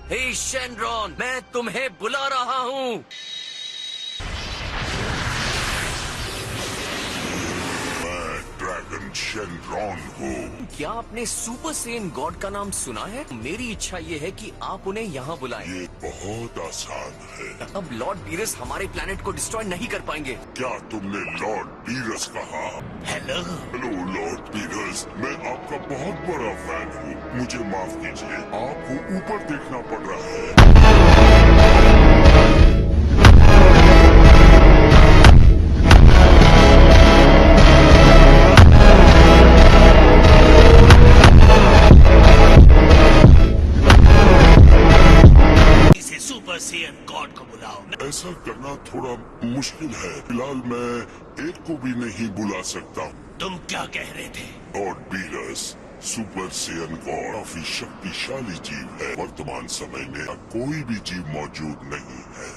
हे Shenron, मैं तुम्हें बुला रहा हूँ। ड्रैगन शेनरॉन हूँ। क्या आपने सुपर सेन गॉड का नाम सुना है? मेरी इच्छा ये है कि आप उन्हें यहाँ बुलाएं। ये बहुत आसान है। अब लॉर्ड बीरस हमारे प्लेनेट को डिस्ट्रॉय नहीं कर पाएंगे। क्या तुमने लॉर्ड बीरस कहा? हेलो लॉर्ड बीरस, मैं आपका बहुत बड़ा फैन हूँ। मुझे माफ कीजिए, आपको ऊपर देखना पड़ रहा है। गॉड को बुलाओ। ऐसा करना थोड़ा मुश्किल है। फिलहाल मैं एक को भी नहीं बुला सकता। तुम क्या कह रहे थे? Lord Beerus, super Saiyan God काफी शक्तिशाली जीव है। वर्तमान समय में कोई भी जीव मौजूद नहीं है।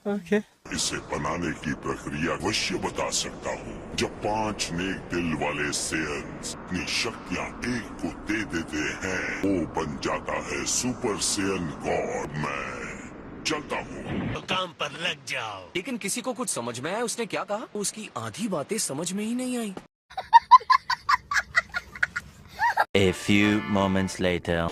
Okay. इसे बनाने की प्रक्रिया अवश्य बता सकता हूँ। जब 5 नेक दिल वाले सेयन्स अपनी शक्तियाँ एक को दे देते हैं, वो बन जाता है सुपर सेयन गॉड। मैं चलता हूँ। तो काम पर लग जाओ। लेकिन किसी को कुछ समझ में आया उसने क्या कहा? उसकी आधी बातें समझ में ही नहीं आई। A few moments later.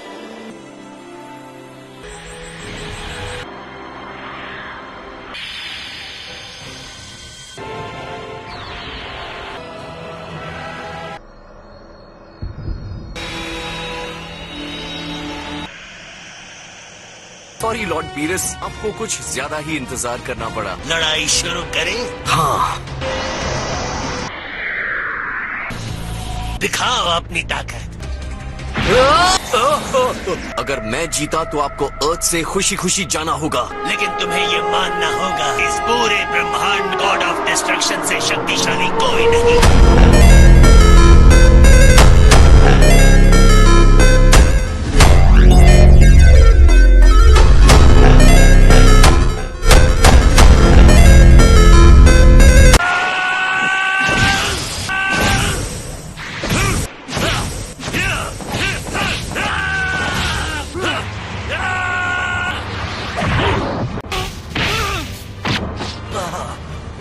Sorry Lord Beerus, आपको कुछ ज्यादा ही इंतजार करना पड़ा। लड़ाई शुरू करें? हाँ, दिखाओ अपनी ताकत। अगर मैं जीता तो आपको अर्थ से खुशी खुशी जाना होगा। लेकिन तुम्हें ये मानना होगा, इस पूरे ब्रह्मांड गॉड ऑफ डिस्ट्रक्शन से शक्तिशाली कोई नहीं।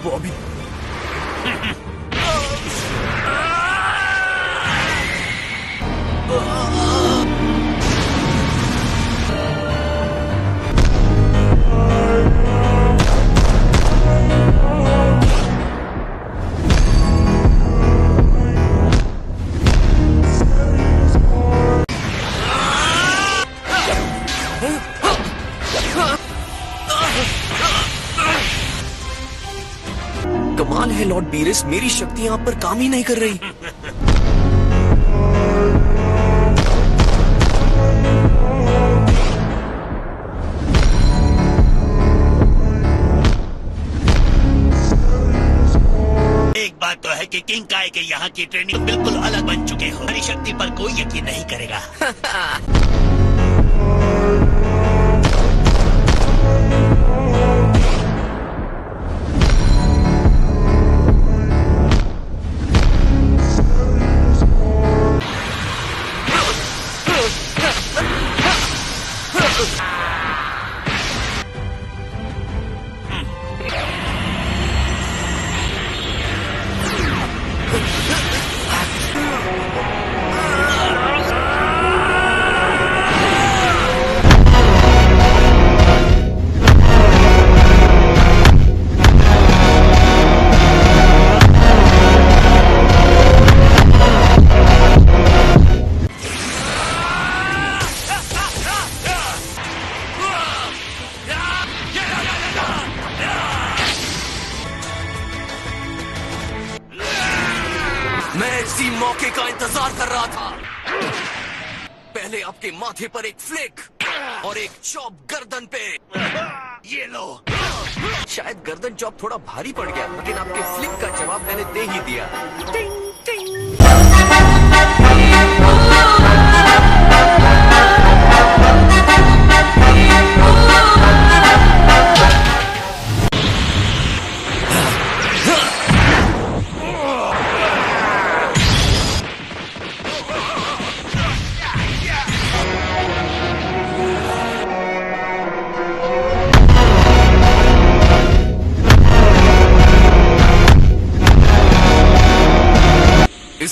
वो अभी कमाल है लॉर्ड बीरस, मेरी शक्ति यहाँ पर काम ही नहीं कर रही। एक बात तो है कि किंग काय के यहाँ की ट्रेनिंग बिल्कुल अलग बन चुके हो। हमारी शक्ति पर कोई यकीन नहीं करेगा। मैं इसी मौके का इंतजार कर रहा था। पहले आपके माथे पर एक फ्लिक और एक चॉप गर्दन पे। ये लो। शायद गर्दन चॉप थोड़ा भारी पड़ गया, लेकिन आपके फ्लिक का जवाब मैंने दे ही दिया। टिंग टिंग।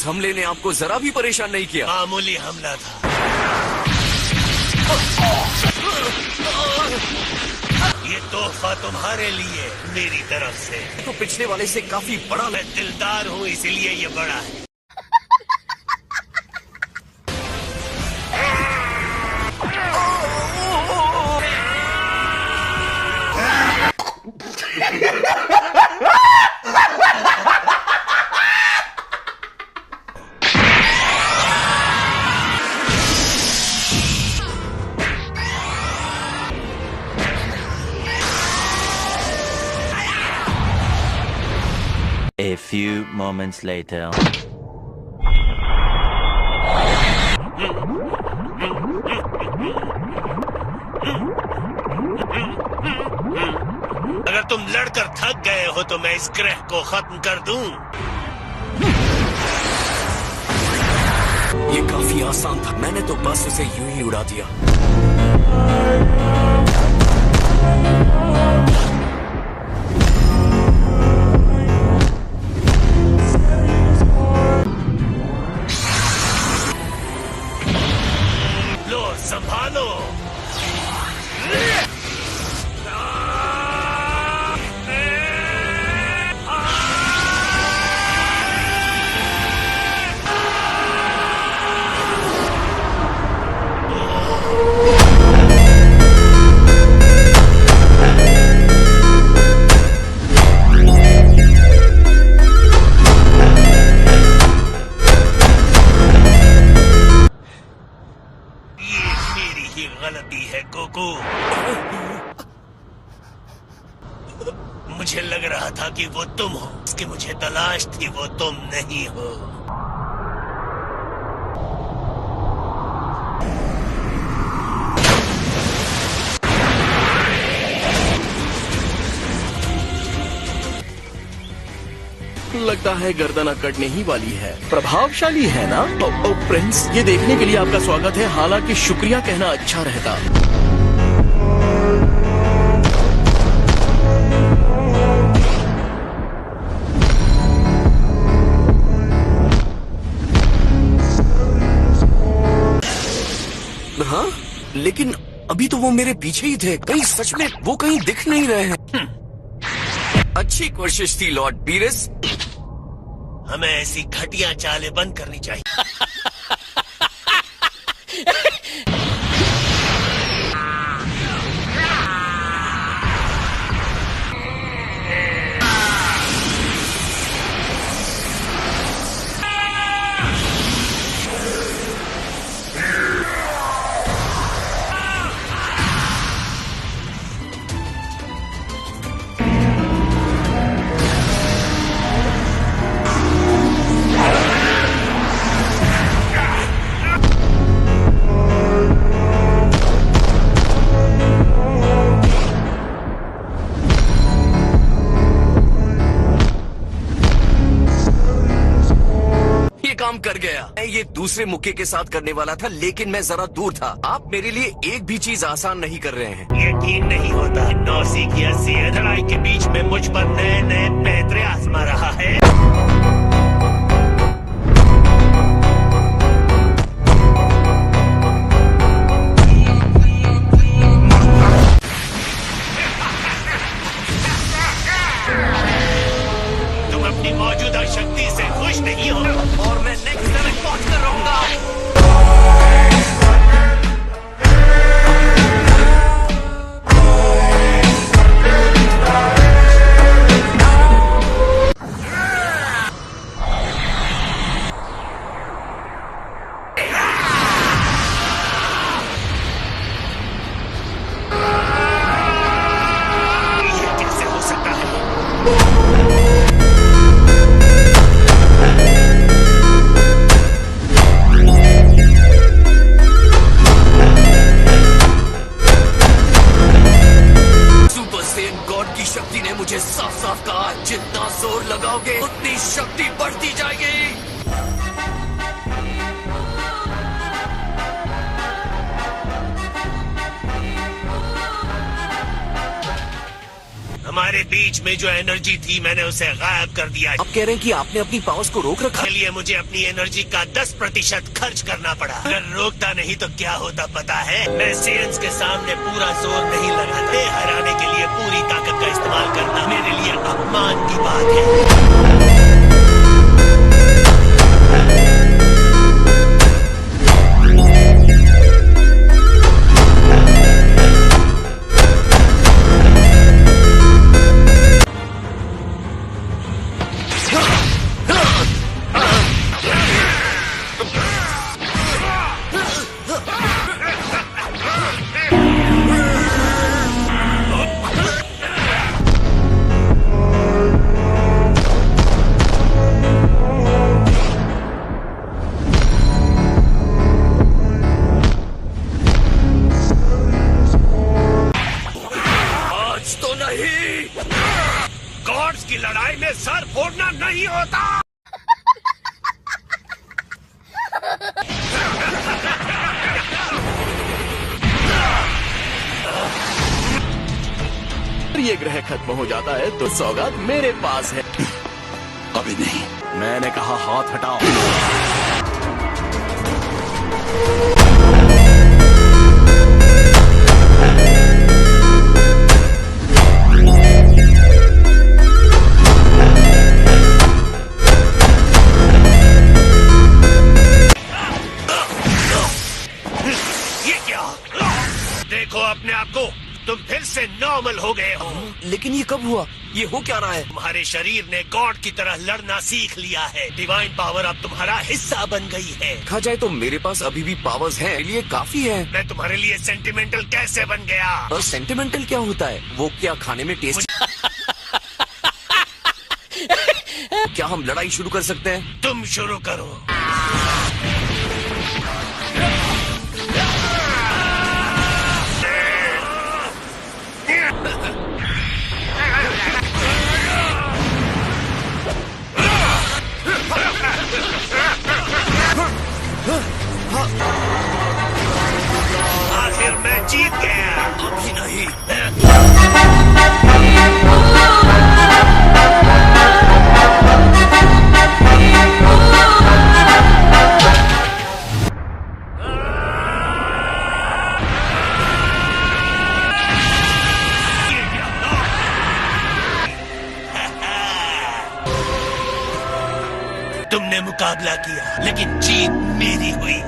इस हमले ने आपको जरा भी परेशान नहीं किया? मामूली हमला था। ये तोहफा तुम्हारे लिए मेरी तरफ से। तो पिछले वाले से काफी बड़ा मैं दिलदार हूँ, इसलिए ये बड़ा है। A few moments later. अगर तुम लड़कर थक गए हो तो मैं इस ग्रह को खत्म कर दूं। ये काफी आसान था। मैंने तो बस उसे यूं ही उड़ा दिया। लो संभालो। गलती है गोकू। मुझे लग रहा था कि वो तुम हो, इसकी मुझे तलाश थी, वो तुम नहीं हो। लगता है गर्दन अकड़ने ही वाली है। प्रभावशाली है ना? ओ प्रिंस, ये देखने के लिए आपका स्वागत है। हालांकि शुक्रिया कहना अच्छा रहता। हाँ, लेकिन अभी तो वो मेरे पीछे ही थे। कहीं सच में वो कहीं दिख नहीं रहे हैं। अच्छी कोशिश थी लॉर्ड पीरिस। हमें ऐसी घटिया चालें बंद करनी चाहिए। काम कर गया। मैं ये दूसरे मुक्के के साथ करने वाला था, लेकिन मैं जरा दूर था। आप मेरे लिए एक भी चीज आसान नहीं कर रहे हैं। यकीन नहीं होता। 9 सीखिया से लड़ाई के बीच में मुझ पर नए नए पैतरे आजमा रहा है। तुम अपनी मौजूदा शक्ति से खुश नहीं हो और मैं नेक्स्ट लेवल पहुंच कर रहूंगा। ये कैसे हो सकता है? की शक्ति ने मुझे साफ साफ कहा, जितना जोर लगाओगे उतनी शक्ति बढ़ती जाएगी। हमारे बीच में जो एनर्जी थी मैंने उसे गायब कर दिया। आप कह रहे हैं कि आपने अपनी पावर्स को रोक रखा? इसके लिए मुझे अपनी एनर्जी का 10% खर्च करना पड़ा। अगर रोकता नहीं तो क्या होता पता है? मैं सेयंस के सामने पूरा जोर नहीं लगाता। हराने के लिए पूरी ताकत का इस्तेमाल करना मेरे लिए अपमान की बात है। गॉड्स की लड़ाई में सर फोड़ना नहीं होता। ये ग्रह खत्म हो जाता है तो सौगात मेरे पास है। अभी नहीं। मैंने कहा हाथ हटाओ। ये क्या? देखो अपने आप को, तुम फिर से नॉर्मल हो गए हो। लेकिन ये कब हुआ? ये हो क्या रहा है? तुम्हारे शरीर ने गॉड की तरह लड़ना सीख लिया है। डिवाइन पावर अब तुम्हारा हिस्सा बन गई है। देखा जाए तो मेरे पास अभी भी पावर्स हैं, मेरे लिए काफी है। मैं तुम्हारे लिए सेंटिमेंटल कैसे बन गया? और सेंटिमेंटल क्या होता है? वो क्या खाने में टेस्ट? क्या हम लड़ाई शुरू कर सकते हैं? तुम शुरू करो। आखिर मैं जीत गया। अभी नहीं। तुमने मुकाबला किया लेकिन जीत मेरी हुई।